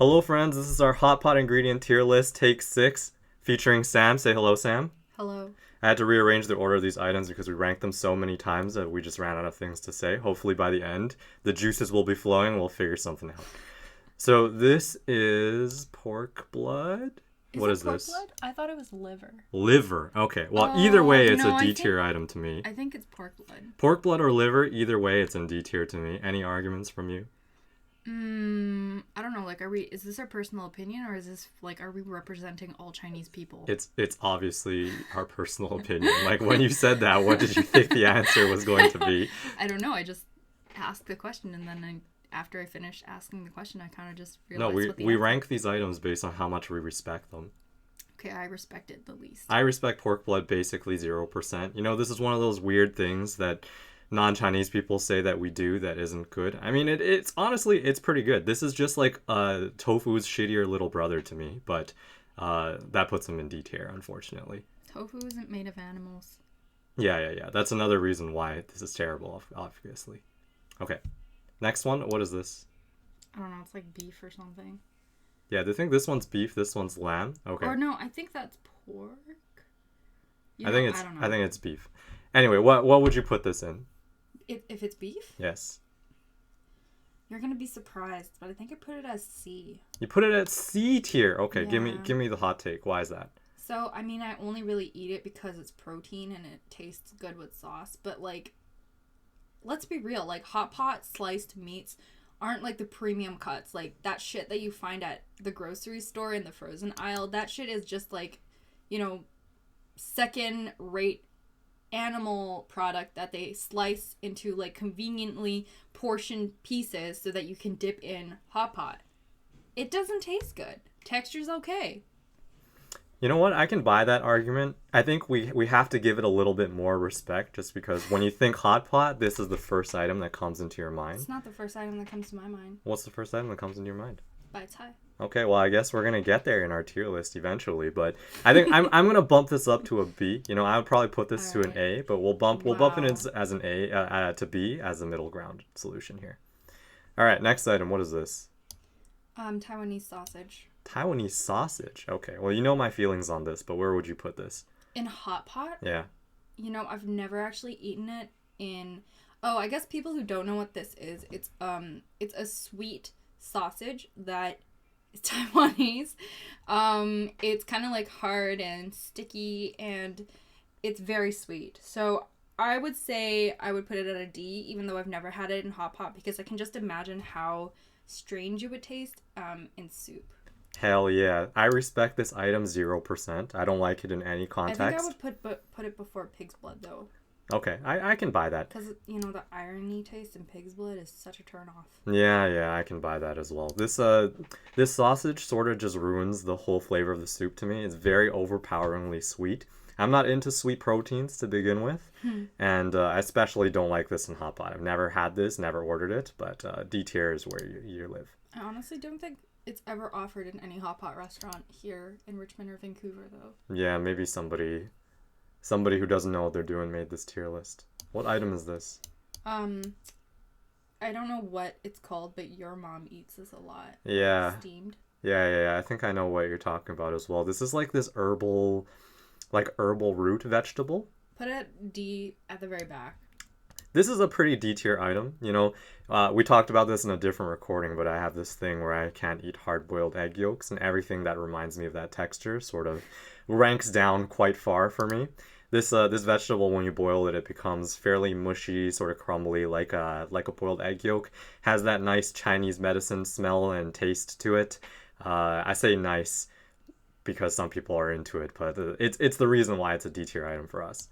Hello, friends. This is our hot pot ingredient tier list, take 6, featuring Sam. Say hello, Sam. Hello. I had to rearrange the order of these items because we ranked them so many times that we just ran out of things to say. Hopefully, by the end, the juices will be flowing. We'll figure something out. So this is pork blood. What is pork this? blood? I thought it was liver. Liver. Okay. Well, either way, it's no, a D tier item to me. I think it's pork blood. Pork blood or liver, either way, it's in D tier to me. Any arguments from you? I don't know. Like, is this our personal opinion, or is this like, are we representing all Chinese people? It's obviously our personal opinion. Like, when you said that, what did you think the answer was going to be? I don't know. I just asked the question, and then after I finished asking the question, I kind of just realized. No, we rank these items based on how much we respect them. Okay, I respect it the least. I respect pork blood basically 0%. You know, this is one of those weird things that non-Chinese people say that we do that isn't good. I mean, it's honestly, it's pretty good. This is just like tofu's shittier little brother to me, but that puts him in D tier, unfortunately. Tofu isn't made of animals. Yeah. That's another reason why this is terrible, obviously. Okay, next one. What is this? I don't know. It's like beef or something. Yeah, I think this one's beef, this one's lamb. Okay. Or no, I think that's pork. I think it's beef. Anyway, what would you put this in? If it's beef? Yes. You're gonna be surprised, but I think I put it as C. You put it at C tier. Okay, Yeah. give me the hot take. Why is that? So, I mean, I only really eat it because it's protein and it tastes good with sauce. But, like, let's be real. Like, hot pot sliced meats aren't, like, the premium cuts. Like, that shit that you find at the grocery store in the frozen aisle, that shit is just, like, you know, second-rate animal product that they slice into, like, conveniently portioned pieces so that you can dip in hot pot. It doesn't taste good. Texture's okay. You know what? I can buy that argument. I think we have to give it a little bit more respect just because when you think hot pot, this is the first item that comes into your mind. It's not the first item that comes to my mind. What's the first item that comes into your mind? Bai Cai. Okay, well, I guess we're gonna get there in our tier list eventually, but I think I'm gonna bump this up to a B. You know, I would probably put this to an A, but we'll bump it as an A to B as a middle ground solution here. All right, next item. What is this? Taiwanese sausage. Taiwanese sausage. Okay, well, you know my feelings on this, but where would you put this? In hot pot? Yeah. You know, I've never actually eaten it in. Oh, I guess people who don't know what this is, it's a sweet sausage that is Taiwanese. It's kind of like hard and sticky, and it's very sweet. So I would say I would put it at a D, even though I've never had it in hot pot, because I can just imagine how strange it would taste in soup. Hell yeah. I respect this item 0%. I don't like it in any context. I think I would put it before pig's blood, though. Okay, I can buy that. Because, you know, the irony taste in pig's blood is such a turn off. Yeah, I can buy that as well. This sausage sort of just ruins the whole flavor of the soup to me. It's very overpoweringly sweet. I'm not into sweet proteins to begin with, and I especially don't like this in hot pot. I've never had this, never ordered it, but D tier is where you live. I honestly don't think it's ever offered in any hot pot restaurant here in Richmond or Vancouver, though. Yeah, maybe somebody who doesn't know what they're doing made this tier list. What item is this? I don't know what it's called, but your mom eats this a lot. Yeah. Steamed. Yeah. I think I know what you're talking about as well. This is like this herbal root vegetable. Put it D at the very back. This is a pretty D tier item. You know, we talked about this in a different recording, but I have this thing where I can't eat hard-boiled egg yolks, and everything that reminds me of that texture sort of ranks down quite far for me. This vegetable, when you boil it, it becomes fairly mushy, sort of crumbly, like a boiled egg yolk. Has that nice Chinese medicine smell and taste to it. I say nice because some people are into it, but it's the reason why it's a D tier item for us.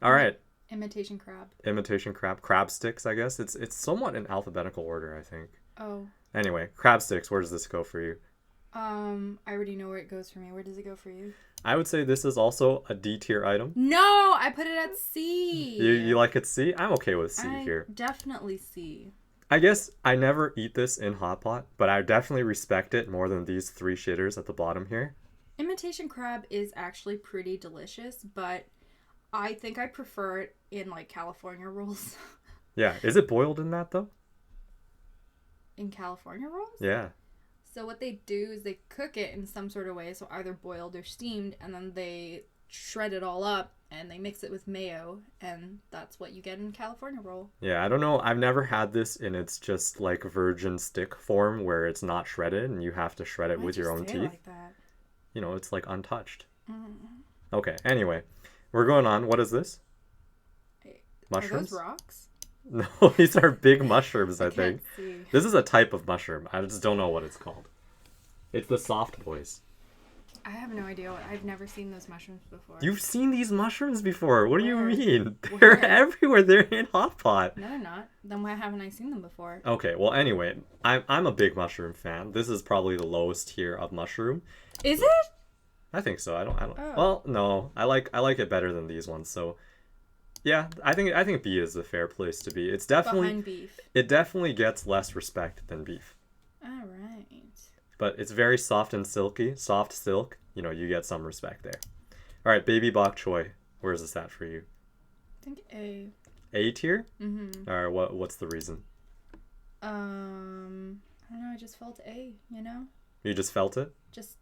All right. Imitation crab. Imitation crab. Crab sticks, I guess. It's somewhat in alphabetical order, I think. Oh. Anyway, crab sticks, where does this go for you? I already know where it goes for me. Where does it go for you? I would say this is also a D tier item. No, I put it at C. You like it C? I'm okay with C here. Definitely C. I guess I never eat this in hot pot, but I definitely respect it more than these 3 shitters at the bottom here. Imitation crab is actually pretty delicious, but I think I prefer it in, like, California rolls. Yeah. Is it boiled in that, though? In California rolls? Yeah. So what they do is they cook it in some sort of way, so either boiled or steamed, and then they shred it all up and they mix it with mayo, and that's what you get in California roll. Yeah, I don't know. I've never had this in its just like virgin stick form where it's not shredded and you have to shred it with your own teeth. Like that? You know, it's like untouched. Okay, anyway, we're going on. What is this? Mushrooms? Are those rocks? No, these are big mushrooms, I think. See. This is a type of mushroom. I just don't know what it's called. It's the soft boys. I have no idea. I've never seen those mushrooms before. You've seen these mushrooms before. What do you Where? mean? Where? They're everywhere. They're in Hotpot. No, they're not. Then why haven't I seen them before? Okay, well, anyway, I'm a big mushroom fan. This is probably the lowest tier of mushroom. Is it? I think so. I don't. Oh. Well, no. I like it better than these ones. So, yeah, I think B is the fair place to be. It's definitely Behind beef. It definitely gets less respect than beef. All right. But it's very soft and silky. Soft silk. You know, you get some respect there. All right, baby bok choy. Where's this at for you? I think A. A tier? Mm-hmm. All right, what's the reason? I don't know. I just felt A. You know. You just felt it? Just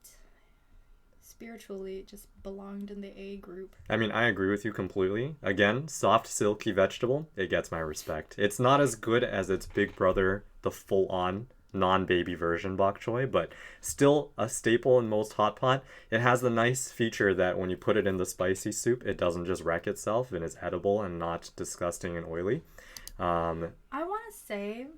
spiritually, it just belonged in the A group. I mean, I agree with you completely. Again, soft, silky vegetable, it gets my respect. It's not as good as its big brother, the full-on, non-baby version bok choy, but still a staple in most hot pot. It has the nice feature that when you put it in the spicy soup, it doesn't just wreck itself and is edible and not disgusting and oily. I want to say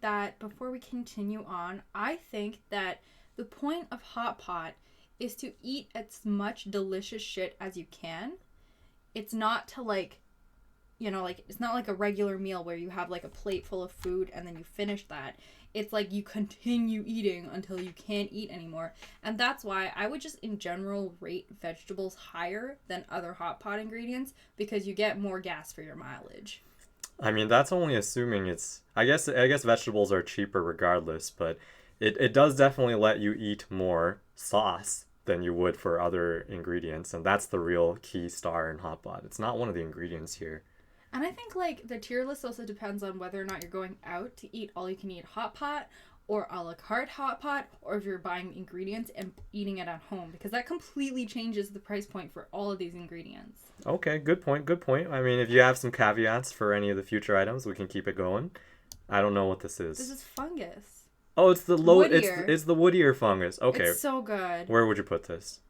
that before we continue on, I think that the point of hot pot is to eat as much delicious shit as you can. It's not to like, you know, like, it's not like a regular meal where you have like a plate full of food and then you finish that. It's like you continue eating until you can't eat anymore. And that's why I would just in general rate vegetables higher than other hot pot ingredients, because you get more gas for your mileage. I mean, that's only assuming it's... I guess vegetables are cheaper regardless, but it does definitely let you eat more sauce than you would for other ingredients, and that's the real key star in hot pot. It's not one of the ingredients here. And I think like the tier list also depends on whether or not you're going out to eat all you can eat hot pot or a la carte hot pot, or if you're buying ingredients and eating it at home, because that completely changes the price point for all of these ingredients. Okay, good point. I mean, if you have some caveats for any of the future items, we can keep it going. I don't know what this is. This is fungus. Oh, it's the Woodier. It's the woodier fungus. Okay. It's so good. Where would you put this?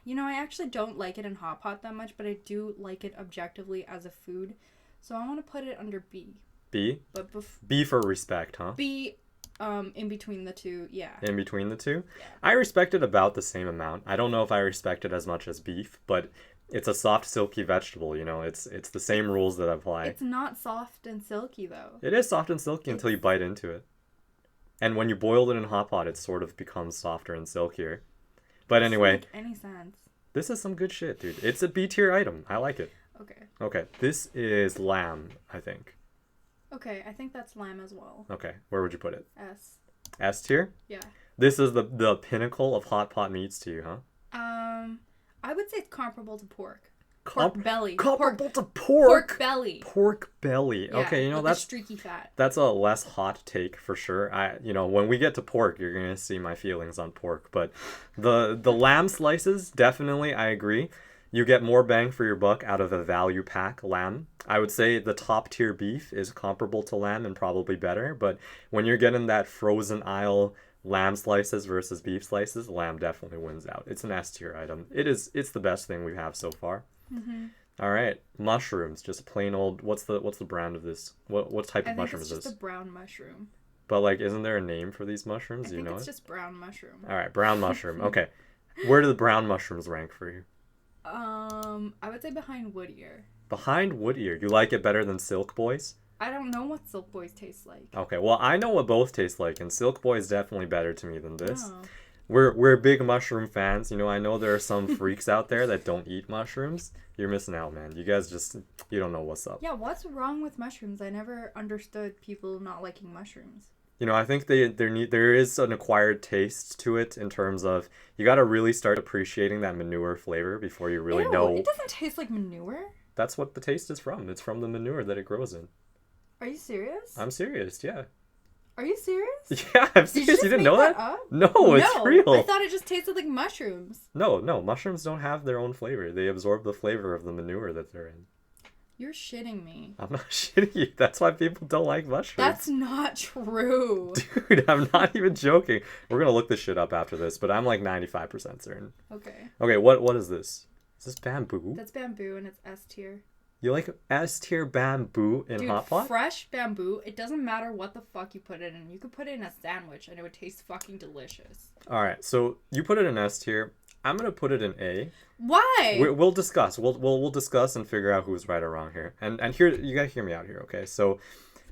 You know, I actually don't like it in hot pot that much, but I do like it objectively as a food. So I want to put it under B. B? But B for respect, huh? B, in between the two, yeah. In between the two? Yeah. I respect it about the same amount. I don't know if I respect it as much as beef, but it's a soft, silky vegetable, you know? It's the same rules that apply. It's not soft and silky, though. It is soft and silky until you bite into it. And when you boil it in hot pot, it sort of becomes softer and silkier. But anyway, doesn't make any sense. This is some good shit, dude. It's a B tier item. I like it. Okay. Okay, this is lamb, I think. Okay, I think that's lamb as well. Okay, where would you put it? S. S tier? Yeah. This is the pinnacle of hot pot meats to you, huh? I would say it's comparable to pork. Pork belly. Comparable to pork. Pork belly. Pork belly. Yeah, okay, you know, with that's the streaky fat. That's a less hot take for sure. When we get to pork, you're gonna see my feelings on pork. But the lamb slices, definitely, I agree. You get more bang for your buck out of a value pack lamb. I would say the top tier beef is comparable to lamb and probably better. But when you're getting that frozen aisle lamb slices versus beef slices, lamb definitely wins out. It's an S tier item. It's the best thing we have so far. Mm-hmm. All right, mushrooms, just plain old. What's the brand of this? What type of I think mushroom it's is this? just a brown mushroom. But like, isn't there a name for these mushrooms? I Do you think know it's it? just brown mushroom. All right, brown mushroom. Okay, where do the brown mushrooms rank for you? I would say behind wood ear. Behind wood ear, you like it better than silk boys? I don't know what silk boys taste like. Okay, well I know what both taste like, and silk boy is definitely better to me than this. Oh. We're big mushroom fans. You know, I know there are some freaks out there that don't eat mushrooms. You're missing out, man. You guys you don't know what's up. Yeah, what's wrong with mushrooms? I never understood people not liking mushrooms. You know, I think there is an acquired taste to it in terms of you got to really start appreciating that manure flavor before you really know. It doesn't taste like manure. That's what the taste is from. It's from the manure that it grows in. Are you serious? I'm serious, yeah. Are you serious? Yeah, I'm Did you serious. just You didn't make know that that? up? No, it's No, real. I thought it just tasted like mushrooms. No, mushrooms don't have their own flavor. They absorb the flavor of the manure that they're in. You're shitting me. I'm not shitting you. That's why people don't like mushrooms. That's not true. Dude, I'm not even joking. We're gonna look this shit up after this, but I'm like 95% certain. Okay. Okay, what is this? Is this bamboo? That's bamboo and it's S tier. You like S tier bamboo in Dude, Hotpot? fresh bamboo, it doesn't matter what the fuck you put it in. You could put it in a sandwich and it would taste fucking delicious. Alright, so you put it in S tier. I'm gonna put it in A. Why? We'll discuss. We'll discuss and figure out who's right or wrong here. And here, you gotta hear me out here, okay? So,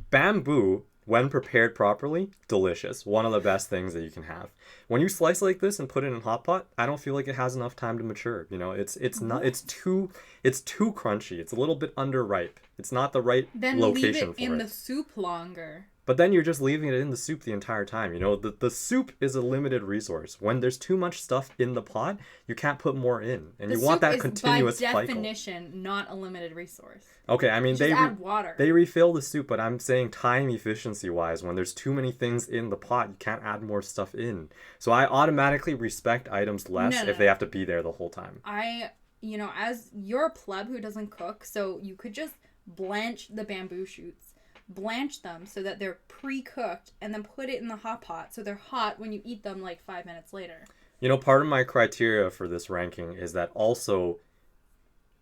bamboo, when prepared properly, delicious. One of the best things that you can have. When you slice like this and put it in Hotpot, I don't feel like it has enough time to mature. You know, it's not it's too crunchy. It's a little bit underripe. It's not the right then location leave it for in it. the soup longer. But then you're just leaving it in the soup the entire time. You know, the soup is a limited resource. When there's too much stuff in the pot, you can't put more in. And you want that continuous cycle. By definition, not a limited resource. Okay, I mean, Just add water. they refill the soup, but I'm saying time efficiency wise, when there's too many things in the pot, you can't add more stuff in. So I automatically respect items less if they have to be there the whole time. As you're a pleb who doesn't cook, so you could just blanch the bamboo shoots. Blanch them so that they're pre-cooked and then put it in the hot pot so they're hot when you eat them like 5 minutes later. You know, part of my criteria for this ranking is that also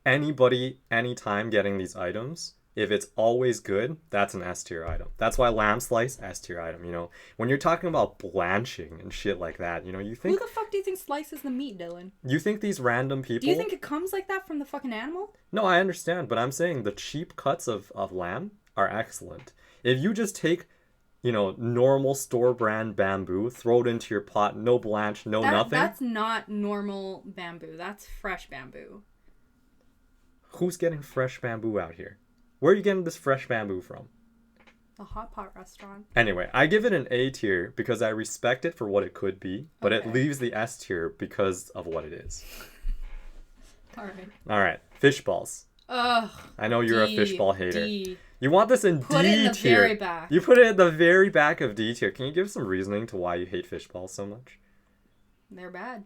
anybody, anytime getting these items, if it's always good, that's an S tier item. That's why lamb slice, S tier item. You know, when you're talking about blanching and shit like that, you know, you think... Who the fuck do you think slices the meat, Dylan? You think these random people... Do you think it comes like that from the fucking animal? No, I understand, but I'm saying the cheap cuts of lamb are excellent. If you just take, you know, normal store brand bamboo, throw it into your pot, no blanch, nothing. That's not normal bamboo. That's fresh bamboo. Who's getting fresh bamboo out here? Where are you getting this fresh bamboo from? The hot pot restaurant. Anyway, I give it an A tier because I respect it for what it could be, but Okay. it leaves the S tier because of what it is. Alright. Alright, fish balls. Ugh. I know you're D, a fish ball hater. D. You want this in Put D it in the tier. very back. You put it at the very back of D tier. Can you give some reasoning to why you hate fish balls so much? They're bad.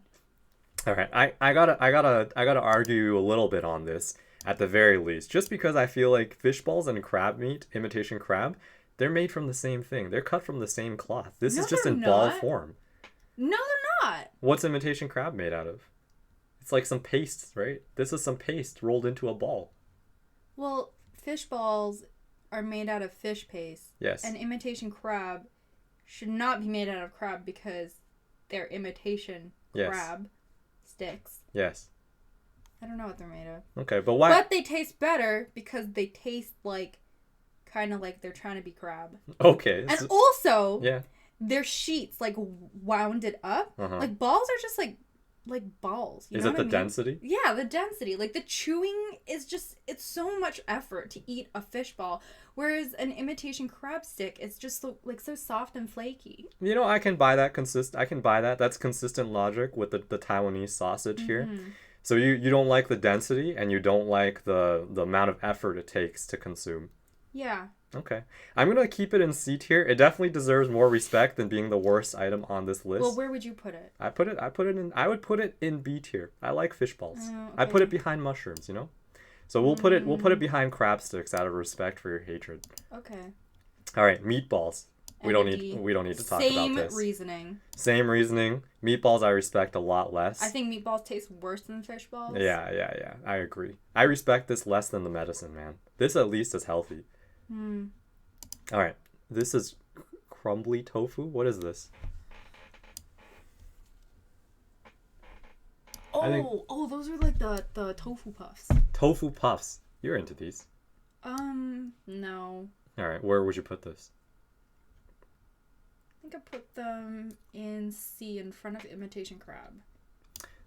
All right, I gotta argue a little bit on this at the very least, just because I feel like fish balls and crab meat, imitation crab, they're made from the same thing. They're cut from the same cloth. This No, is just they're in ball not. form. No, they're not. What's imitation crab made out of? It's like some paste, right? This is some paste rolled into a ball. Well, fish balls are made out of fish paste. Yes. And imitation crab should not be made out of crab because they're imitation Yes. crab sticks. Yes. I don't know what they're made of. Okay, but why? But they taste better because they taste like kind of like they're trying to be crab. Okay. And also, yeah. their sheets like wounded up. Uh-huh. Like balls are just like balls. You Is know it what the I mean? density? Yeah, the density. Like the chewing is just, it's so much effort to eat a fish ball. Whereas an imitation crab stick is just so, like so soft and flaky. You know, I can buy that I can buy that. That's consistent logic with the Taiwanese sausage here. So you don't like the density and you don't like the amount of effort it takes to consume. Yeah. Okay. I'm going to keep it in C tier. It definitely deserves more respect than being the worst item on this list. Well, where would you put it? I would put it in B tier. I like fish balls. Okay. I put it behind mushrooms, you know? So we'll put it behind crab sticks out of respect for your hatred. Okay. All right, meatballs. We don't D. need to talk Same about this. reasoning. Same reasoning. Meatballs I respect a lot less. I think meatballs taste worse than fish balls. Yeah. I agree. I respect this less than the medicine, man. This at least is healthy. All right. This is crumbly tofu. What is this? Oh, those are like the tofu puffs. Tofu puffs. You're into these. No. All right. Where would you put this? I think I put them in C in front of imitation crab.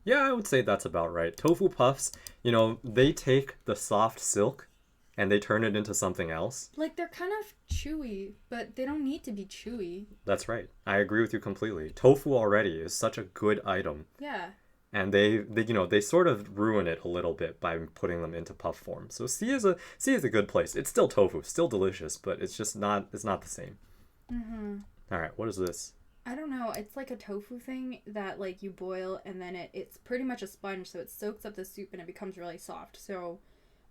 Yeah, I would say that's about right. Tofu puffs, you know, they take the soft silk and they turn it into something else. Like, they're kind of chewy, but they don't need to be chewy. That's right. I agree with you completely. Tofu already is such a good item. Yeah. And they sort of ruin it a little bit by putting them into puff form. So C is a good place. It's still tofu, still delicious, but it's just not the same. All right, what is this? I don't know. It's like a tofu thing that like you boil and then it's pretty much a sponge, so it soaks up the soup and it becomes really soft. So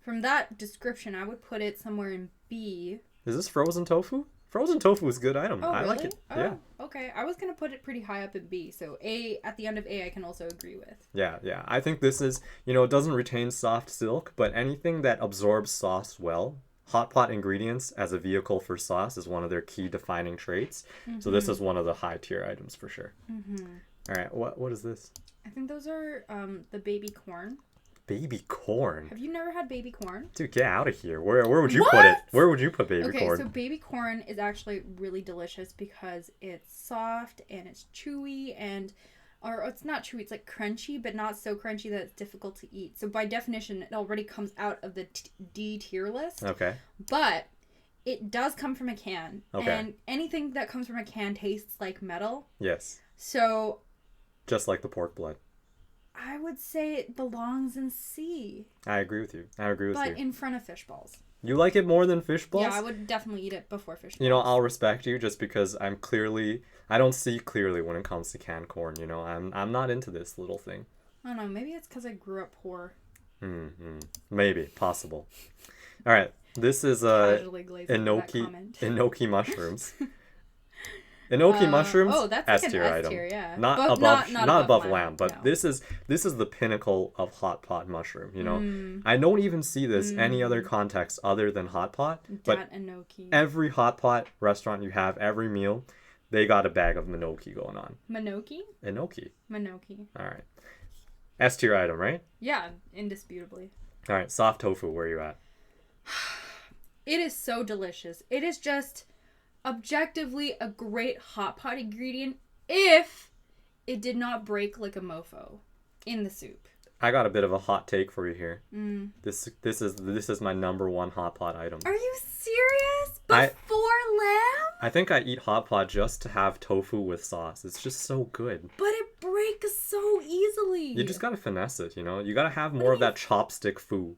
from that description, I would put it somewhere in B. Is this frozen tofu? Frozen tofu is a good item. Oh, I really? like it. Oh, Yeah. okay. I was gonna put it pretty high up in B. So A at the end of A, I can also agree with. Yeah, yeah. I think this is, it doesn't retain soft silk, but anything that absorbs sauce well, hot pot ingredients as a vehicle for sauce is one of their key defining traits. So this is one of the high tier items for sure. All right, what is this? I think those are the baby corn. Baby corn. Have you never had baby corn? Dude, get out of here. Where would you put it? Where would you put baby Okay, corn? so baby corn is actually really delicious because it's soft and it's chewy or it's not chewy, it's like crunchy, but not so crunchy that it's difficult to eat. So by definition, it already comes out of the D tier list. Okay. But it does come from a can. Okay. And anything that comes from a can tastes like metal. Yes. So Just like the pork blood. I would say it belongs in C. I agree with you. But in front of fish balls. You like it more than fish balls? Yeah, I would definitely eat it before fish balls. I'll respect you just because I don't see clearly when it comes to canned corn, I'm not into this little thing. I don't know, maybe it's because I grew up poor. Maybe, possible. All right, this is Casually glazing over that comment. enoki mushrooms. Enoki mushrooms, oh, that's like S tier an S item. tier, yeah. Not But above not above lamb, but no. this is the pinnacle of hot pot mushroom, I don't even see this any other context other than hot pot, but enoki. every hot pot restaurant you have, every meal, they got a bag of enoki going on. Manoki? Enoki. Manoki. All right. S tier item, right? Yeah, indisputably. All right, soft tofu, where are you at? It is so delicious. It is just objectively a great hot pot ingredient if it did not break like a mofo in the soup. I got a bit of a hot take for you here. This is my number one hot pot item. Are you serious? Before lamb? I think I eat hot pot just to have tofu with sauce. It's just so good. But it breaks so easily. You just gotta finesse it, You gotta have more of that chopstick foo.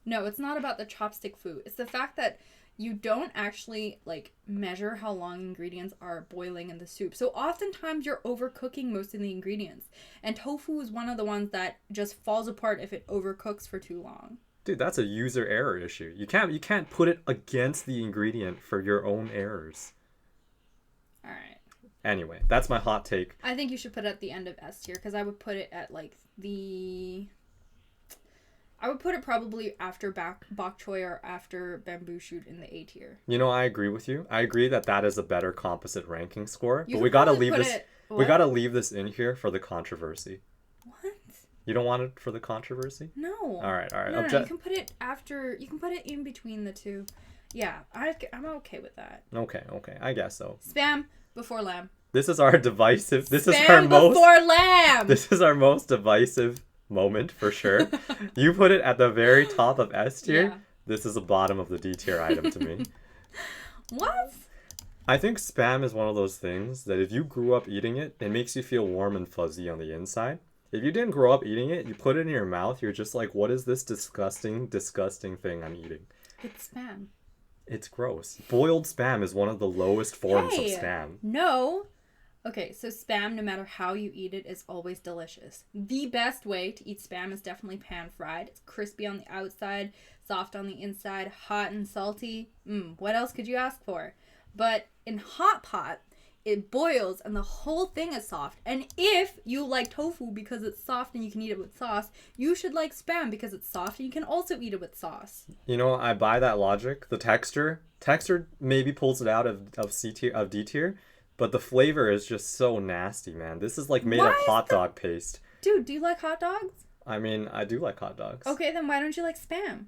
No, it's not about the chopstick food. It's the fact that you don't actually measure how long ingredients are boiling in the soup. So oftentimes you're overcooking most of the ingredients. And tofu is one of the ones that just falls apart if it overcooks for too long. Dude, that's a user error issue. You can't put it against the ingredient for your own errors. All right. Anyway, that's my hot take. I think you should put it at the end of S tier because I would put it at I would put it probably after bok choy or after bamboo shoot in the A tier. I agree with you. I agree that is a better composite ranking score. You but we gotta leave this. What? We gotta leave this in here for the controversy. What? You don't want it for the controversy? No. All right. No, you can put it after. You can put it in between the two. Yeah, I'm okay with that. Okay. I guess so. Spam before lamb. This is our divisive. Spam before lamb. This is our most divisive moment for sure. You put it at the very top of S tier. Yeah. This is the bottom of the D tier item to me. What? I think Spam is one of those things that if you grew up eating it, it makes you feel warm and fuzzy on the inside. If you didn't grow up eating it, you put it in your mouth, you're just like, what is this disgusting thing I'm eating? It's Spam. It's gross. Boiled Spam is one of the lowest forms of Spam. No. Okay, so Spam, no matter how you eat it, is always delicious. The best way to eat Spam is definitely pan-fried. It's crispy on the outside, soft on the inside, hot and salty. What else could you ask for? But in hot pot, it boils and the whole thing is soft. And if you like tofu because it's soft and you can eat it with sauce, you should like Spam because it's soft and you can also eat it with sauce. I buy that logic. The texture maybe pulls it out of C tier, of D tier. But the flavor is just so nasty, man. This is made of hot dog paste. Dude, do you like hot dogs? I mean, I do like hot dogs. Okay, then why don't you like Spam?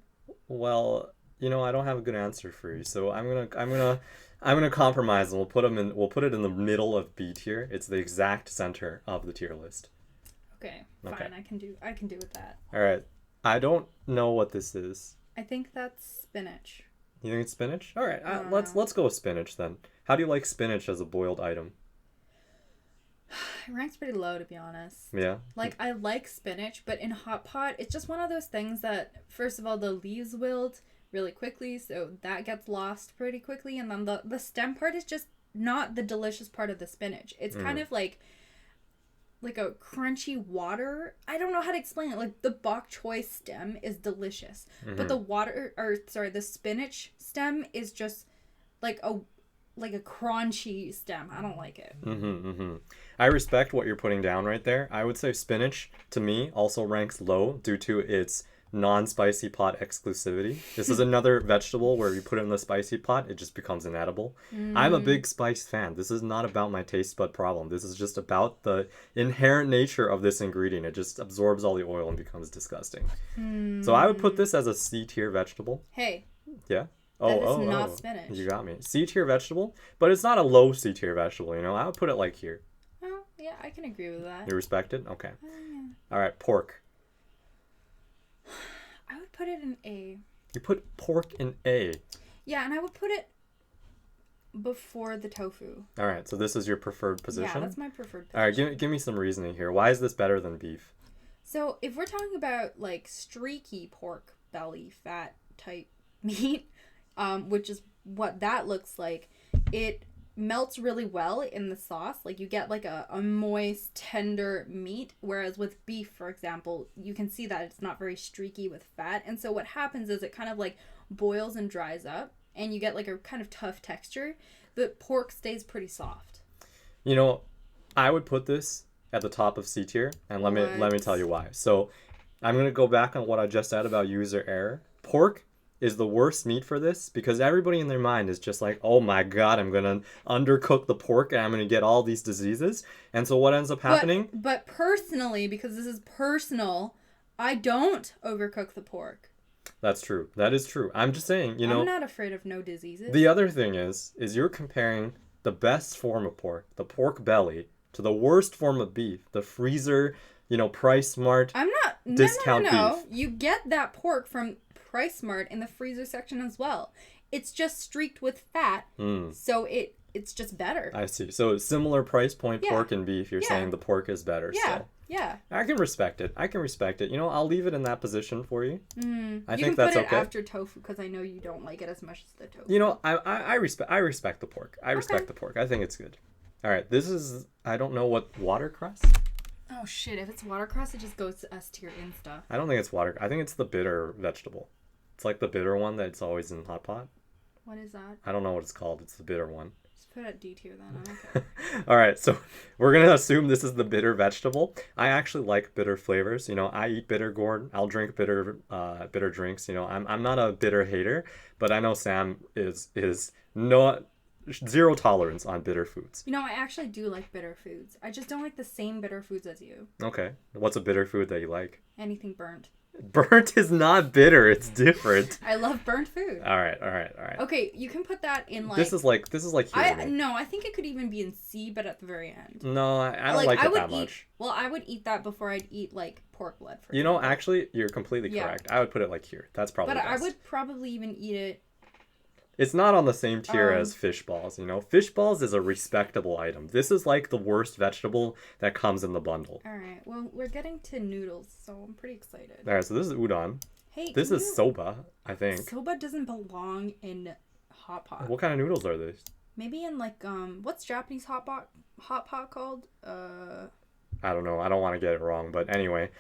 Well, I don't have a good answer for you, so I'm gonna compromise and we'll put it in the middle of B tier. It's the exact center of the tier list. Okay, fine. Okay. I can do with that. All right. I don't know what this is. I think that's spinach. You think it's spinach? All right. Let's go with spinach then. How do you like spinach as a boiled item? It ranks pretty low, to be honest. Yeah. I like spinach, but in hot pot, it's just one of those things that, first of all, the leaves wilt really quickly, so that gets lost pretty quickly, and then the stem part is just not the delicious part of the spinach. It's kind of like a crunchy water. I don't know how to explain it. Like the bok choy stem is delicious, but the spinach stem is just like a crunchy stem. I don't like it. I respect what you're putting down right there. I would say spinach to me also ranks low due to its non-spicy pot exclusivity. This is another vegetable where you put it in the spicy pot, it just becomes inedible. I'm a big spice fan. This is not about my taste bud problem. This is just about the inherent nature of this ingredient. It just absorbs all the oil and becomes disgusting. So I would put this as a C tier vegetable. Hey. Yeah. That is not spinach. You got me. C tier vegetable, but it's not a low C tier vegetable, you know? I would put it like here. Oh, yeah, I can agree with that. You respect it? Okay. Yeah. All right, pork. I would put it in A. You put pork in A. Yeah, and I would put it before the tofu. All right, so this is your preferred position? Yeah, that's my preferred position. All right, give me some reasoning here. Why is this better than beef? So if we're talking about like streaky pork belly fat type meat, which is what that looks like, it melts really well in the sauce. Like you get like a moist, tender meat, whereas with beef, for example, you can see that it's not very streaky with fat. And so what happens is it kind of like boils and dries up and you get like a kind of tough texture. But pork stays pretty soft. You know, I would put this at the top of C tier, and let me tell you why. So I'm going to go back on what I just said about user error. Pork is the worst meat for this because everybody in their mind is just like, oh my god, I'm going to undercook the pork and I'm going to get all these diseases. And so what ends up happening? But personally, because this is personal, I don't overcook the pork. That's true. That is true. I'm just saying, you know. I'm not afraid of no diseases. The other thing is you're comparing the best form of pork, the pork belly, to the worst form of beef, the freezer, you know, Price Smart discount beef. You get that pork from Price Smart in the freezer section as well. It's just streaked with fat, so it's just better. I see. So similar price point pork and beef, you're saying the pork is better. Yeah. So. Yeah. I can respect it. You know, I'll leave it in that position for you. I think that's okay. You can put it after tofu because I know you don't like it as much as the tofu. You know, I respect the pork. I respect the pork. I think it's good. All right, this is, I don't know what, watercress? Oh shit, if it's watercress, it just goes to S tier insta. I don't think it's I think it's the bitter vegetable. It's like the bitter one that's always in hot pot. What is that? I don't know what it's called. It's the bitter one. Just put it at D tier then. I don't care. All right, so we're going to assume this is the bitter vegetable. I actually like bitter flavors. You know, I eat bitter gourd. I'll drink bitter drinks. You know, I'm not a bitter hater, but I know Sam is not zero tolerance on bitter foods. You know, I actually do like bitter foods. I just don't like the same bitter foods as you. Okay. What's a bitter food that you like? Anything burnt. Burnt is not bitter. It's different. I love burnt food. All right. Okay, you can put that in like... This is like here. No, I think it could even be in C, but at the very end. No, I don't like it that much. Well, I would eat that before I'd eat like pork blood. You know, actually, you're completely correct. I would put it like here. That's probably But best. I would probably even eat it... It's not on the same tier as fish balls, you know? Fish balls is a respectable item. This is like the worst vegetable that comes in the bundle. All right. Well, we're getting to noodles, so I'm pretty excited. All right, so this is udon. Hey, this is soba, I think. Soba doesn't belong in hot pot. What kind of noodles are these? Maybe in like what's Japanese hot pot called? I don't know. I don't want to get it wrong, but anyway,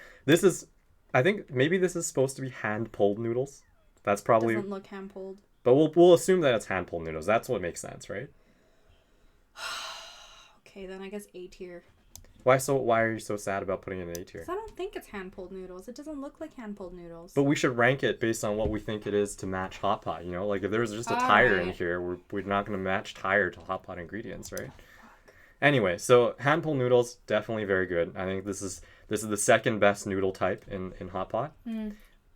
I think maybe this is supposed to be hand pulled noodles. That's probably doesn't look hand pulled. But we'll assume that it's hand pulled noodles. That's what makes sense, right? Okay, then I guess A tier. Why are you so sad about putting it in A tier? Because I don't think it's hand pulled noodles. It doesn't look like hand pulled noodles. But we should rank it based on what we think it is to match hot pot. You know, like if there's just a tire in here, we're not going to match tire to hot pot ingredients, right? Anyway, so hand pulled noodles definitely very good. I think this is the second best noodle type in hot pot.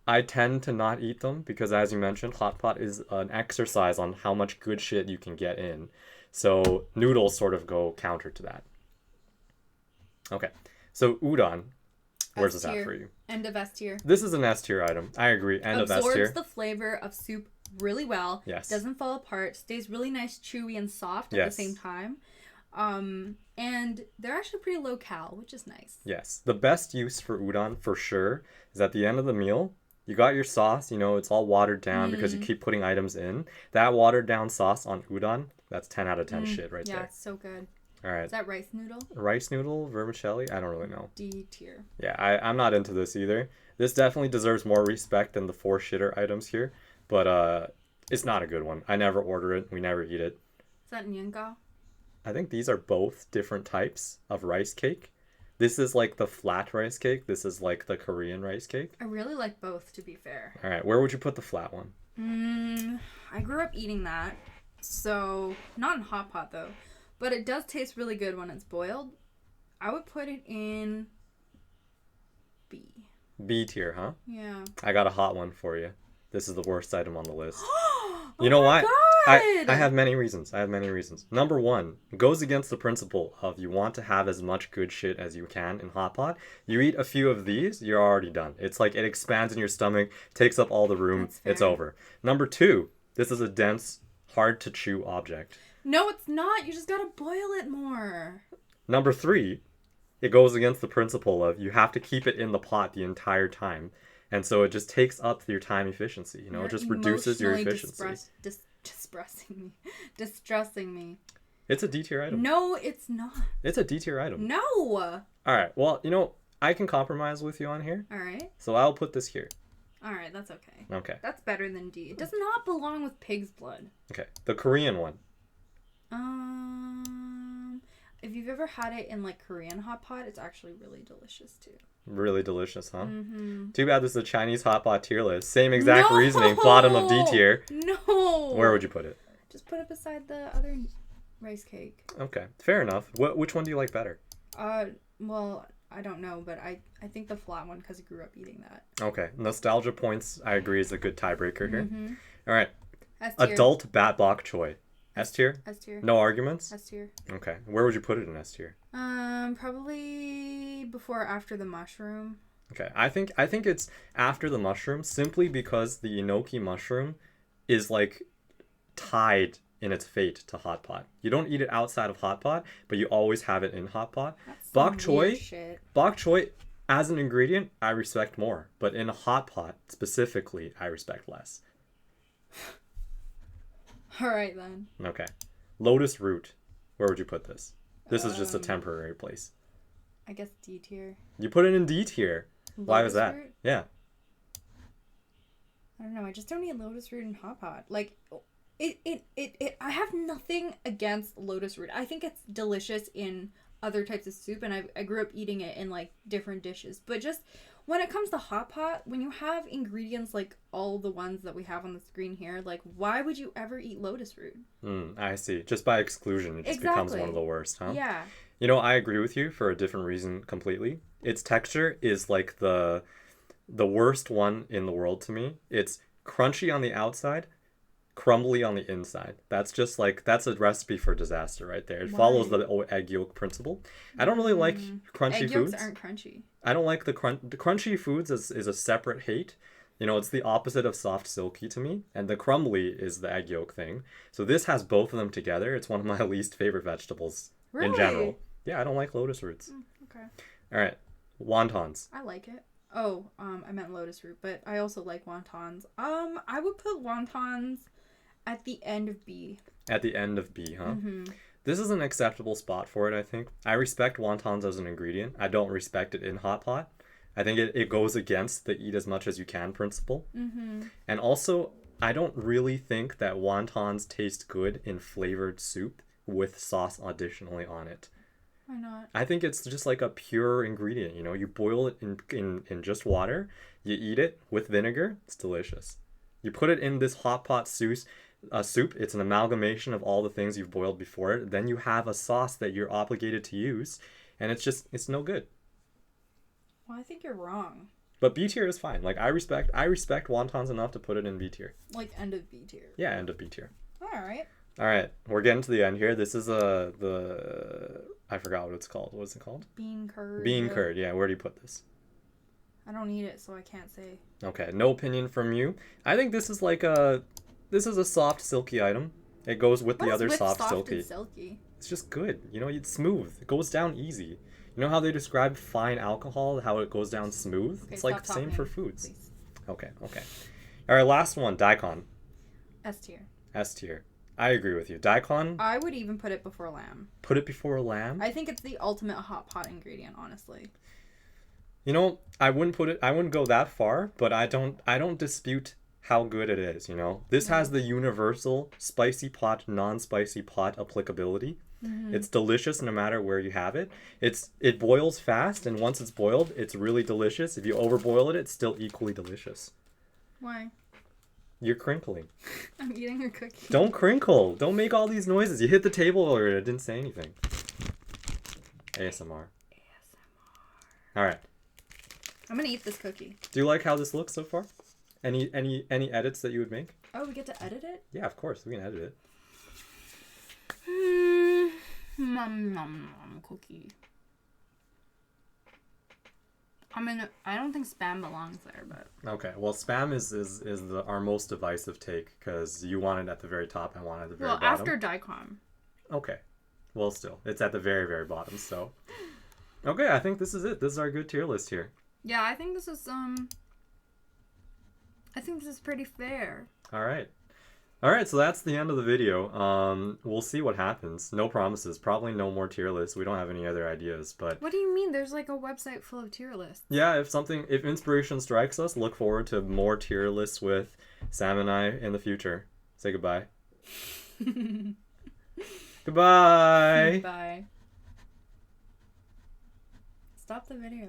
I tend to not eat them because, as you mentioned, hot pot is an exercise on how much good shit you can get in. So noodles sort of go counter to that. Okay, so udon, where's this at for you? End of S tier. This is an S tier item. I agree. End of S tier. Absorbs the flavor of soup really well. Yes. Doesn't fall apart. Stays really nice, chewy, and soft at the same time. And they're actually pretty low cal, which is nice. Yes. The best use for udon, for sure, is at the end of the meal. You got your sauce, you know, it's all watered down because you keep putting items in. That watered down sauce on udon, That's 10 out of 10 shit right yeah, there. it's so good. All right. Is that rice noodle? Rice noodle, vermicelli? I don't really know. D tier. Yeah, I'm not into this either. This definitely deserves more respect than the 4 shitter items here, but it's not a good one. I never order it. We never eat it. Is that Nyangao? I think these are both different types of rice cake. This is like the flat rice cake. This is like the Korean rice cake. I really like both, to be fair. All right, where would you put the flat one? I grew up eating that, so not in hot pot though, but it does taste really good when it's boiled. I would put it in B. B tier, huh? Yeah. I got a hot one for you. This is the worst item on the list. You Oh know my why? God! I have many reasons. Number one, goes against the principle of you want to have as much good shit as you can in hot pot. You eat a few of these, you're already done. It's like it expands in your stomach, takes up all the room, That's fair. it's over. Number two, this is a dense, hard to chew object. No, it's not. You just gotta boil it more. Number three, it goes against the principle of you have to keep it in the pot the entire time. And so it just takes up your time efficiency, you know, it just reduces your efficiency. Distressing me. It's a D tier item. No, it's not. It's a D tier item. No. All right. Well, you know, I can compromise with you on here. All right. So I'll put this here. All right, that's okay. Okay. That's better than D. It does not belong with pig's blood. Okay. The Korean one. If you've ever had it in like Korean hot pot, it's actually really delicious too. Really delicious, huh? Mm-hmm. Too bad this is a Chinese hot pot tier list. Same exact No! reasoning. Bottom of D tier. No. Where would you put it? Just put it beside the other rice cake. Okay. Fair enough. Which one do you like better? Well, I don't know, but I think the flat one because I grew up eating that. Okay. Nostalgia points, I agree, is a good tiebreaker here. Mm-hmm. All right. S-tier. Adult bat bok choy. S tier? S tier. No arguments? S tier. Okay. Where would you put it in S tier? Probably before or after the mushroom. Okay. I think it's after the mushroom simply because the enoki mushroom is like tied in its fate to hot pot. You don't eat it outside of hot pot, but you always have it in hot pot. That's Bok some weird choy, shit. bok choy as an ingredient, I respect more, but in a hot pot specifically, I respect less. All right then. Okay. Lotus root. Where would you put this? This is just a temporary place. I guess D tier. You put it in D tier. Why was that? Root? Yeah. I don't know. I just don't eat lotus root in hot pot. Like, it I have nothing against lotus root. I think it's delicious in other types of soup, and I grew up eating it in like different dishes. But just when it comes to hot pot, when you have ingredients like all the ones that we have on the screen here, like why would you ever eat lotus root? I see. Just by exclusion, it just becomes one of the worst, huh? Yeah. You know, I agree with you for a different reason completely. Its texture is like the worst one in the world to me. It's crunchy on the outside, crumbly on the inside. That's a recipe for disaster right there. It follows the egg yolk principle. I don't really like crunchy egg foods. Egg yolks aren't crunchy. I don't like the crunchy foods is a separate hate. You know, it's the opposite of soft silky to me, and the crumbly is the egg yolk thing. So this has both of them together. It's one of my least favorite vegetables in general. Yeah, I don't like lotus roots. Okay. All right, wontons. I like it. Oh, I meant lotus root, but I also like wontons. I would put wontons at the end of B. At the end of B, huh? Mm-hmm. This is an acceptable spot for it, I think. I respect wontons as an ingredient. I don't respect it in hot pot. I think it goes against the eat as much as you can principle. Mm-hmm. And also, I don't really think that wontons taste good in flavored soup with sauce additionally on it. Why not? I think it's just like a pure ingredient, you know? You boil it in just water, you eat it with vinegar, it's delicious. You put it in this hot pot soup, it's an amalgamation of all the things you've boiled before it, then you have a sauce that you're obligated to use, and it's no good. Well, I think you're wrong. But B tier is fine. Like I respect wontons enough to put it in B tier. Like end of B tier. Yeah, end of B tier. All right, we're getting to the end here. This is I forgot what it's called. What is it called? Bean curd. Bean curd. Yeah, where do you put this? I don't eat it, so I can't say. Okay, no opinion from you. I think this is a soft silky item. It goes with the other soft silky. It's just good. You know, it's smooth. It goes down easy. You know how they describe fine alcohol, how it goes down smooth? Okay, it's like the same for foods. Please. Okay. All right, last one, daikon. S tier. S tier. I agree with you. Daikon, I would even put it before lamb. put it before lamb. I think it's the ultimate hot pot ingredient, honestly. You know, I wouldn't go that far, but I don't dispute how good it is, you know. This has the universal spicy pot, non-spicy pot applicability. It's delicious no matter where you have it. It boils fast, and once it's boiled, it's really delicious. If you overboil it, it's still equally delicious. Why? You're crinkling. I'm eating a cookie. Don't crinkle. Don't make all these noises. You hit the table already. I didn't say anything. ASMR. All right. I'm gonna eat this cookie. Do you like how this looks so far? Any edits that you would make? Oh, we get to edit it? Yeah, of course. We can edit it. Nom nom nom cookie. I mean, I don't think spam belongs there, but... Okay, well, spam is our most divisive take, because you want it at the very top, I want it at the very bottom. Well, after daikon. Okay. Well, still, it's at the very, very bottom, so... Okay, I think this is it. This is our good tier list here. Yeah, I think this is, I think this is pretty fair. Alright. Alright, so that's the end of the video. We'll see what happens. No promises. Probably no more tier lists. We don't have any other ideas, but... What do you mean? There's like a website full of tier lists. Yeah, if inspiration strikes us, look forward to more tier lists with Sam and I in the future. Say goodbye. Goodbye. Bye. Stop the video.